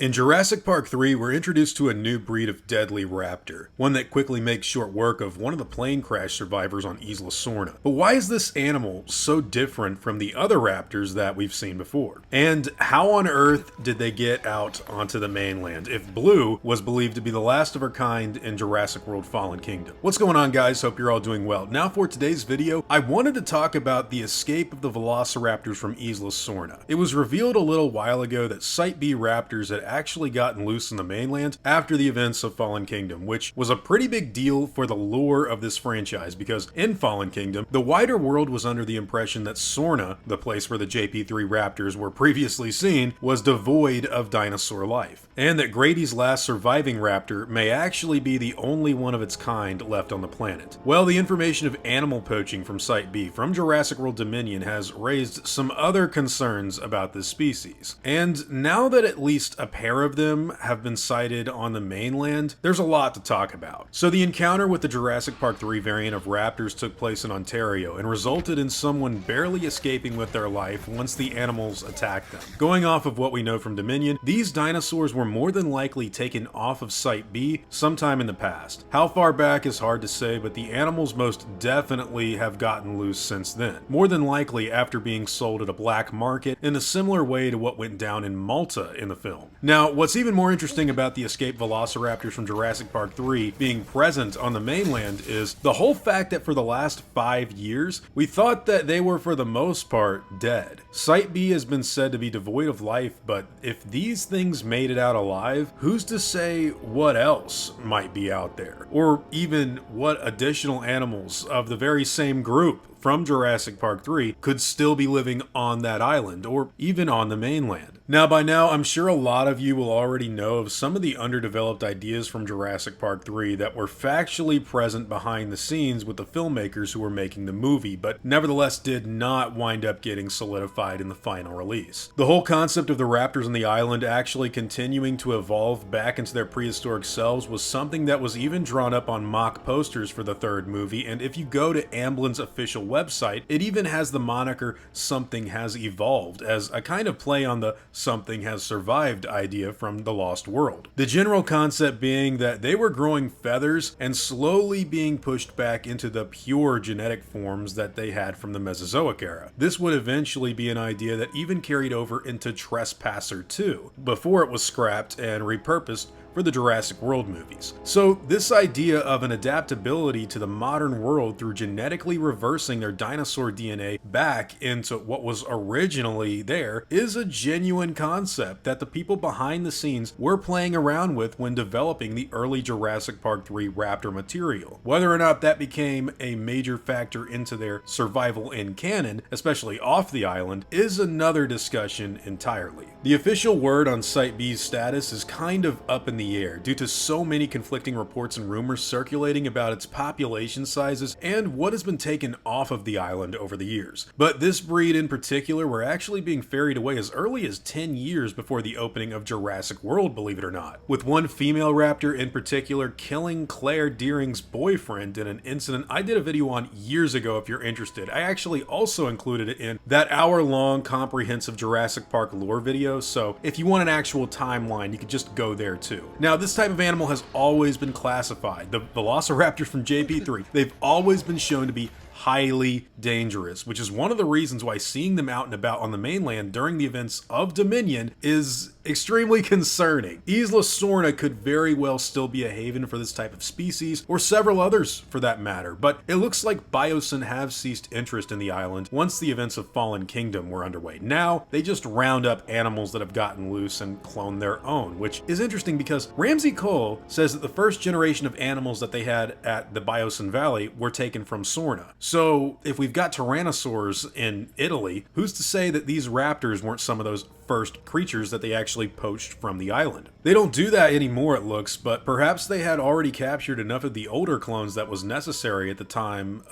In Jurassic Park 3, we're introduced to a new breed of deadly raptor, one that quickly makes short work of one of the plane crash survivors on Isla Sorna. But why is this animal so different from the other raptors that we've seen before? And how on earth did they get out onto the mainland if Blue was believed to be the last of her kind in Jurassic World Fallen Kingdom? What's going on, guys? Hope you're all doing well. Now for today's video, I wanted to talk about the escape of the Velociraptors from Isla Sorna. It was revealed a little while ago that Site B raptors had actually gotten loose in the mainland after the events of Fallen Kingdom, which was a pretty big deal for the lore of this franchise because in Fallen Kingdom, the wider world was under the impression that Sorna, the place where the JP3 raptors were previously seen, was devoid of dinosaur life, and that Grady's last surviving raptor may actually be the only one of its kind left on the planet. Well, the information of animal poaching from Site B from Jurassic World Dominion has raised some other concerns about this species, and now that at least a pair of them have been sighted on the mainland, there's a lot to talk about. So the encounter with the Jurassic Park 3 variant of raptors took place in Ontario and resulted in someone barely escaping with their life once the animals attacked them. Going off of what we know from Dominion, these dinosaurs were more than likely taken off of Site B sometime in the past. How far back is hard to say, but the animals most definitely have gotten loose since then. More than likely after being sold at a black market in a similar way to what went down in Malta in the film. Now, what's even more interesting about the escaped Velociraptors from Jurassic Park 3 being present on the mainland is the whole fact that for the last 5 years, we thought that they were for the most part dead. Site B has been said to be devoid of life, but if these things made it out alive, who's to say what else might be out there? Or even what additional animals of the very same group from Jurassic Park 3 could still be living on that island, or even on the mainland. Now, by now, I'm sure a lot of you will already know of some of the underdeveloped ideas from Jurassic Park 3 that were factually present behind the scenes with the filmmakers who were making the movie, but nevertheless did not wind up getting solidified in the final release. The whole concept of the raptors on the island actually continuing to evolve back into their prehistoric selves was something that was even drawn up on mock posters for the third movie, and if you go to Amblin's official website, it even has the moniker "Something Has Evolved" as a kind of play on the "Something Has Survived" idea from The Lost World. The general concept being that they were growing feathers and slowly being pushed back into the pure genetic forms that they had from the Mesozoic era. This would eventually be an idea that even carried over into Trespasser 2, before it was scrapped and repurposed for the Jurassic World movies. So this idea of an adaptability to the modern world through genetically reversing their dinosaur DNA back into what was originally there is a genuine concept that the people behind the scenes were playing around with when developing the early Jurassic Park 3 Raptor material. Whether or not that became a major factor into their survival in canon, especially off the island, is another discussion entirely. The official word on Site B's status is kind of up in the air due to so many conflicting reports and rumors circulating about its population sizes and what has been taken off of the island over the years. But this breed in particular were actually being ferried away as early as 10 years before the opening of Jurassic World, believe it or not, with one female raptor in particular killing Claire Deering's boyfriend in an incident I did a video on years ago if you're interested. I actually also included it in that hour-long comprehensive Jurassic Park lore video, so if you want an actual timeline, you could just go there too. Now, this type of animal has always been classified. The Velociraptors from JP3, they've always been shown to be highly dangerous, which is one of the reasons why seeing them out and about on the mainland during the events of Dominion is extremely concerning. Isla Sorna could very well still be a haven for this type of species, or several others for that matter, but it looks like Biosyn have ceased interest in the island once the events of Fallen Kingdom were underway. Now, they just round up animals that have gotten loose and clone their own, which is interesting because Ramsey Cole says that the first generation of animals that they had at the Biosyn Valley were taken from Sorna. So if we've got tyrannosaurs in Italy, who's to say that these raptors weren't some of those first creatures that they actually poached from the island? They don't do that anymore, it looks, but perhaps they had already captured enough of the older clones that was necessary at the time,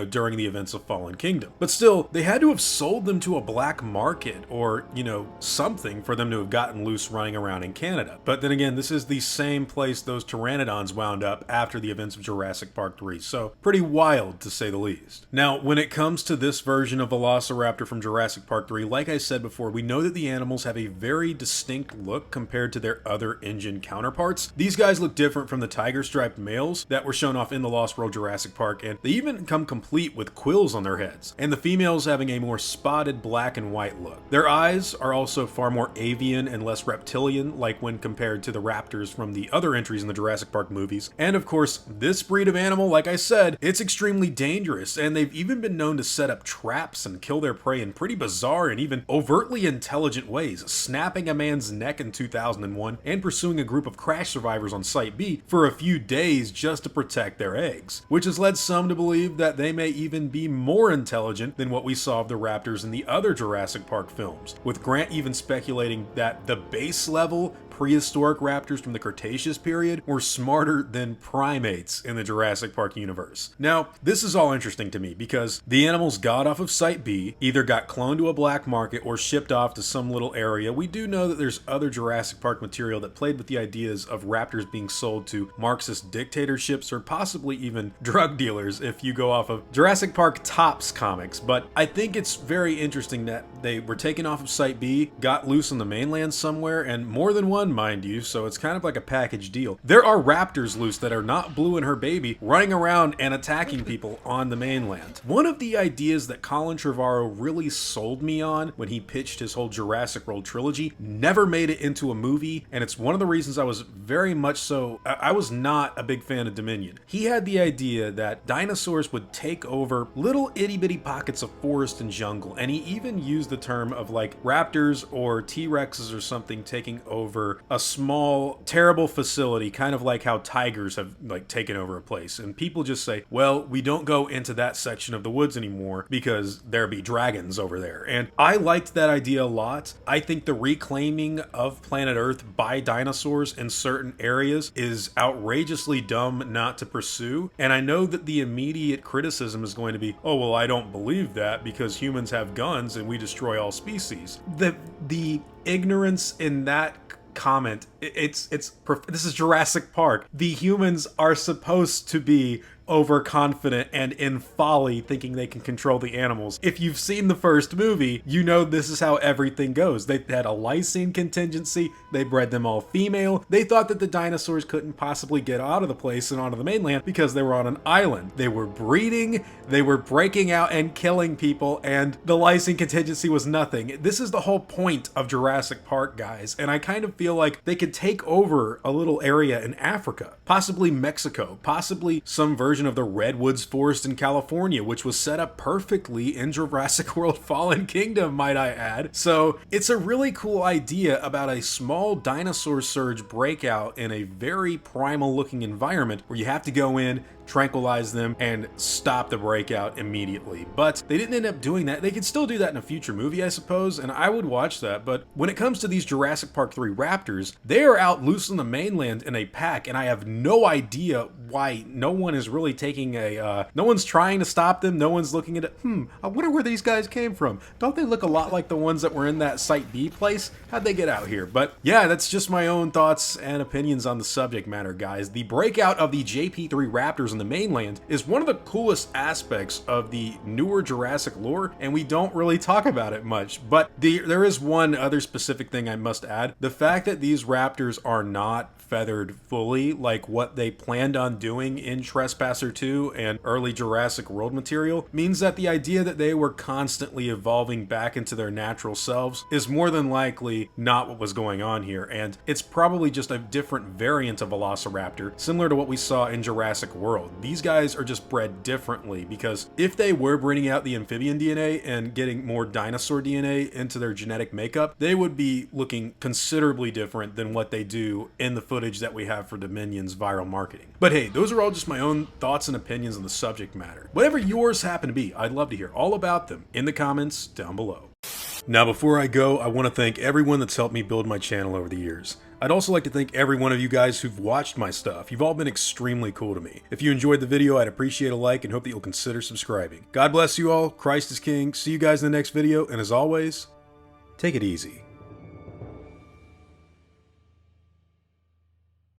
during the events of Fallen Kingdom. But still, they had to have sold them to a black market or, something for them to have gotten loose running around in Canada. But then again, this is the same place those pteranodons wound up after the events of Jurassic Park 3, so pretty wild to say the least. Now, when it comes to this version of Velociraptor from Jurassic Park 3, like I said before, we know that the the animals have a very distinct look compared to their other engine counterparts. These guys look different from the tiger-striped males that were shown off in the Lost World Jurassic Park, and they even come complete with quills on their heads, and the females having a more spotted black and white look. Their eyes are also far more avian and less reptilian, like when compared to the raptors from the other entries in the Jurassic Park movies. And of course, this breed of animal, like I said, it's extremely dangerous, and they've even been known to set up traps and kill their prey in pretty bizarre and even overtly intelligent ways, snapping a man's neck in 2001 and pursuing a group of crash survivors on Site B for a few days just to protect their eggs, which has led some to believe that they may even be more intelligent than what we saw of the raptors in the other Jurassic Park films, with Grant even speculating that the base level prehistoric raptors from the Cretaceous period were smarter than primates in the Jurassic Park universe. Now, this is all interesting to me because the animals got off of Site B, either got cloned to a black market or shipped off to some little area. We do know that there's other Jurassic Park material that played with the ideas of raptors being sold to Marxist dictatorships or possibly even drug dealers if you go off of Jurassic Park Topps comics, but I think it's very interesting that they were taken off of Site B, got loose on the mainland somewhere, and more than one, mind you, so it's kind of like a package deal. There are raptors loose that are not Blue and her baby running around and attacking people on the mainland. One of the ideas that Colin Trevorrow really sold me on when he pitched his whole Jurassic World trilogy never made it into a movie, and it's one of the reasons I was very much so, I was not a big fan of Dominion. He had the idea that dinosaurs would take over little itty bitty pockets of forest and jungle, and he even used the term of like raptors or T-Rexes or something taking over a small, terrible facility, kind of like how tigers have like taken over a place. And people just say, well, we don't go into that section of the woods anymore because there be dragons over there. And I liked that idea a lot. I think the reclaiming of planet Earth by dinosaurs in certain areas is outrageously dumb not to pursue. And I know that the immediate criticism is going to be, oh, well, I don't believe that because humans have guns and we destroy all species. The ignorance in that comment, this is Jurassic Park. The humans are supposed to be overconfident and in folly thinking they can control the animals. If you've seen the first movie, you know this is how everything goes. They had a lysine contingency, they bred them all female, they thought that the dinosaurs couldn't possibly get out of the place and onto the mainland because they were on an island. They were breeding, they were breaking out and killing people, and the lysine contingency was nothing. This is the whole point of Jurassic Park, guys, and I kind of feel like they could take over a little area in Africa, possibly Mexico, possibly some version of the Redwoods Forest in California, which was set up perfectly in Jurassic World Fallen Kingdom, might I add. So it's a really cool idea about a small dinosaur surge breakout in a very primal looking environment where you have to go in, tranquilize them, and stop the breakout immediately. But they didn't end up doing that. They could still do that in a future movie, I suppose, and I would watch that. But when it comes to these Jurassic Park 3 raptors, they are out loose on the mainland in a pack, and I have no idea why no one is really taking no one's trying to stop them. No one's looking at it. I wonder where these guys came from. Don't they look a lot like the ones that were in that Site B place? How'd they get out here? But yeah, that's just my own thoughts and opinions on the subject matter, guys. The breakout of the JP3 raptors in the mainland is one of the coolest aspects of the newer Jurassic lore, and we don't really talk about it much. But there is one other specific thing I must add. The fact that these raptors are not feathered fully like what they planned on doing in Trespasser 2 and early Jurassic World material means that the idea that they were constantly evolving back into their natural selves is more than likely not what was going on here, and it's probably just a different variant of Velociraptor, similar to what we saw in Jurassic World. These guys are just bred differently because if they were bringing out the amphibian DNA and getting more dinosaur DNA into their genetic makeup, they would be looking considerably different than what they do in the footage that we have for Dominion's viral marketing. But hey, those are all just my own thoughts and opinions on the subject matter. Whatever yours happen to be, I'd love to hear all about them in the comments down below. Now, before I go, I want to thank everyone that's helped me build my channel over the years. I'd also like to thank every one of you guys who've watched my stuff. You've all been extremely cool to me. If you enjoyed the video, I'd appreciate a like and hope that you'll consider subscribing. God bless you all. Christ is King. See you guys in the next video, and as always, take it easy.